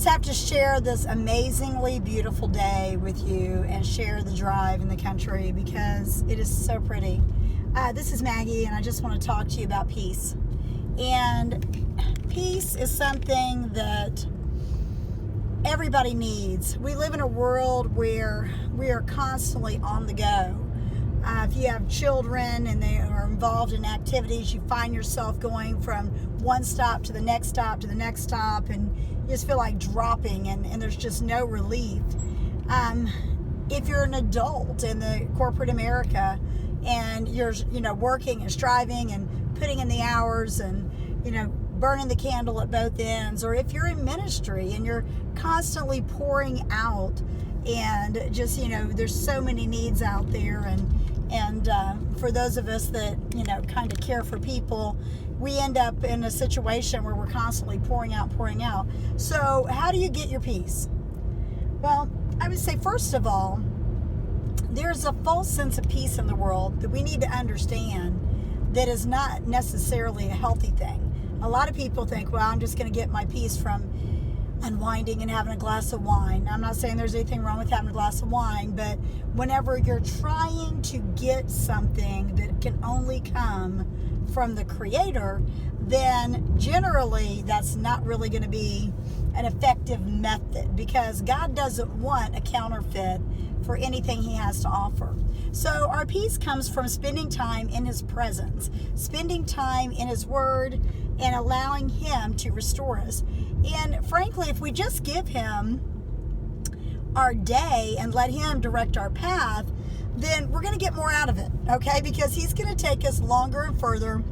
just have to share this amazingly beautiful day with you and share the drive in the country because it is so pretty. This is Maggie, and I just want to talk to you about peace. And peace is something that everybody needs. We live in a world where we are constantly on the go. If you have children and they are involved in activities, you find yourself going from one stop to the next stop to the next stop, and you just feel like dropping, and there's just no relief. If you're an adult in the corporate America and you're working and striving and putting in the hours and burning the candle at both ends, or if you're in ministry and you're constantly pouring out and just there's so many needs out there, and for those of us that kind of care for people, we end up in a situation where we're constantly pouring out. So how do you get your peace? Well, I would say, first of all, there's a false sense of peace in the world that we need to understand that is not necessarily a healthy thing. A lot of people think, well, I'm just going to get my peace from unwinding and having a glass of wine. I'm not saying there's anything wrong with having a glass of wine, but whenever you're trying to get something that can only come from the Creator, then generally that's not really going to be an effective method, because God doesn't want a counterfeit for anything He has to offer. So our peace comes from spending time in His presence, spending time in His Word, and allowing Him to restore us. And frankly, if we just give Him our day and let Him direct our path, then we're going to get more out of it, okay? Because He's going to take us longer and further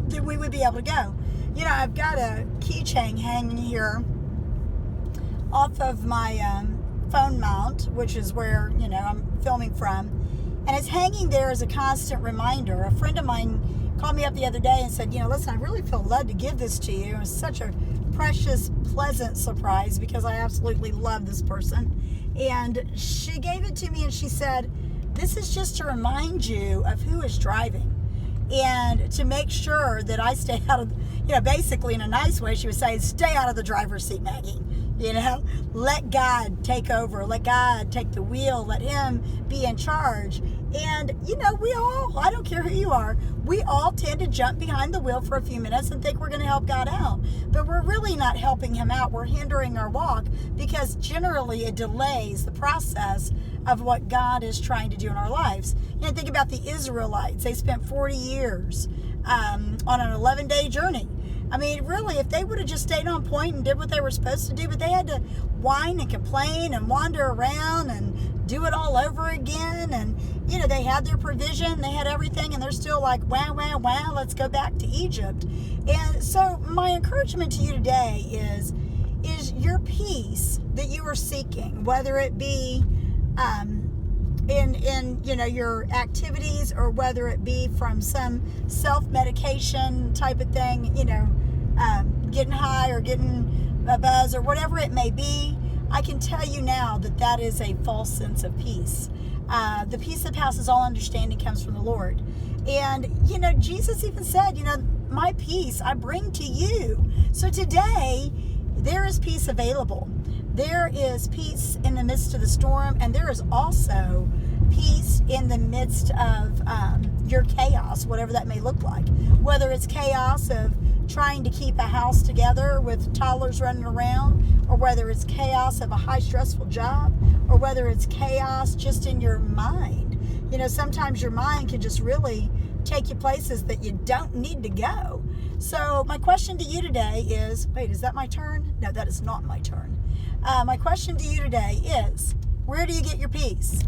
than we would be able to go. I've got a keychain hanging here off of my phone mount, which is where, I'm filming from. And it's hanging there as a constant reminder. A friend of mine called me up the other day and said, listen, I really feel led to give this to you. It was such a precious, pleasant surprise because I absolutely love this person. And she gave it to me and she said, this is just to remind you of who is driving and to make sure that I stay out of, basically in a nice way, she was saying, stay out of the driver's seat, Maggie. Let God take over, let God take the wheel, let Him be in charge. And, we all, I don't care who you are, we all tend to jump behind the wheel for a few minutes and think we're going to help God out. But we're really not helping Him out. We're hindering our walk, because generally it delays the process of what God is trying to do in our lives. Think about the Israelites. They spent 40 years on an 11-day journey. I mean, really, if they would have just stayed on point and did what they were supposed to do, but they had to whine and complain and wander around and do it all over again. And, they had their provision, they had everything, and they're still like, wow, let's go back to Egypt. And so my encouragement to you today is your peace that you are seeking, whether it be in your activities, or whether it be from some self-medication type of thing, getting high or getting a buzz or whatever it may be, I can tell you now that is a false sense of peace. The peace that passes all understanding comes from the Lord. And, Jesus even said, my peace I bring to you. So today, there is peace available. There is peace in the midst of the storm, and there is also peace in the midst of your chaos, whatever that may look like. Whether it's chaos of trying to keep a house together with toddlers running around, or whether it's chaos of a high stressful job, or whether it's chaos just in your mind. Sometimes your mind can just really take you places that you don't need to go. So my question to you today is, wait, is that my turn? No, that is not my turn. My question to you today is, where do you get your peace?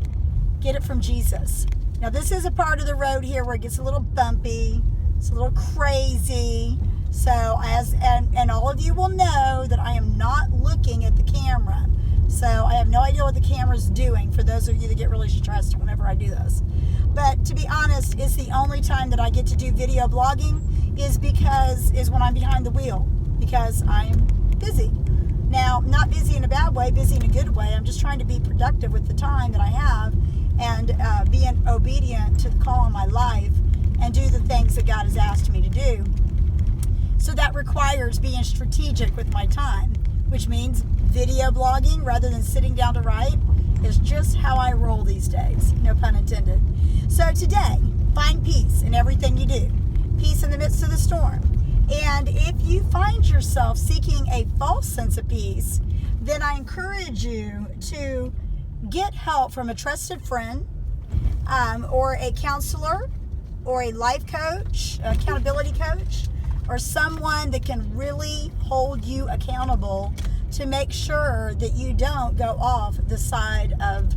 Get it from Jesus. Now, this is a part of the road here where it gets a little bumpy. It's a little crazy. So, and all of you will know that I am not looking at the camera. So, I have no idea what the camera's doing, for those of you that get really stressed whenever I do this. But to be honest, it's the only time that I get to do video blogging is when I'm behind the wheel, because I'm busy. Now, not busy in a bad way, busy in a good way. I'm just trying to be productive with the time that I have, and being obedient to the call on my life, and do the things that God has asked me to do. So that requires being strategic with my time. which means video blogging rather than sitting down to write, is just how I roll these days. No pun intended. So today, find peace in everything you do. Peace in the midst of the storm. And if you find yourself seeking a false sense of peace, then I encourage you to get help from a trusted friend, or a counselor, or a life coach, accountability coach, or someone that can really hold you accountable to make sure that you don't go off the side of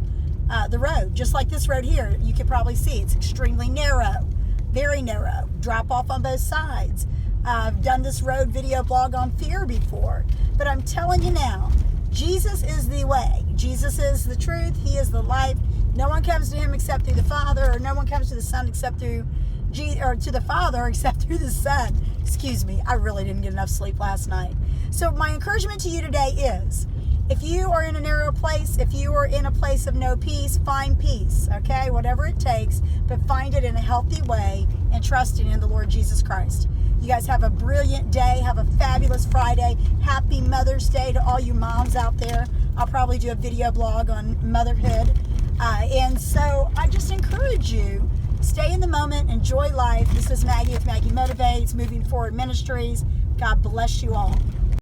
the road. Just like this road here, you can probably see it's extremely narrow, very narrow, drop off on both sides. I've done this road video blog on fear before, but I'm telling you now, Jesus is the way. Jesus is the truth. He is the life. No one comes to him except through the Father, or no one comes to the Son except through to the Father except through the Son. Excuse me, I really didn't get enough sleep last night. So my encouragement to you today is, if you are in a narrow place, if you are in a place of no peace, find peace, okay? Whatever it takes, but find it in a healthy way and trusting in the Lord Jesus Christ. You guys have a brilliant day. Have a fabulous Friday. Happy Mother's Day to all you moms out there. I'll probably do a video blog on motherhood. And so I just encourage you, stay in the moment, enjoy life. This is Maggie with Maggie Motivates, Moving Forward Ministries. God bless you all.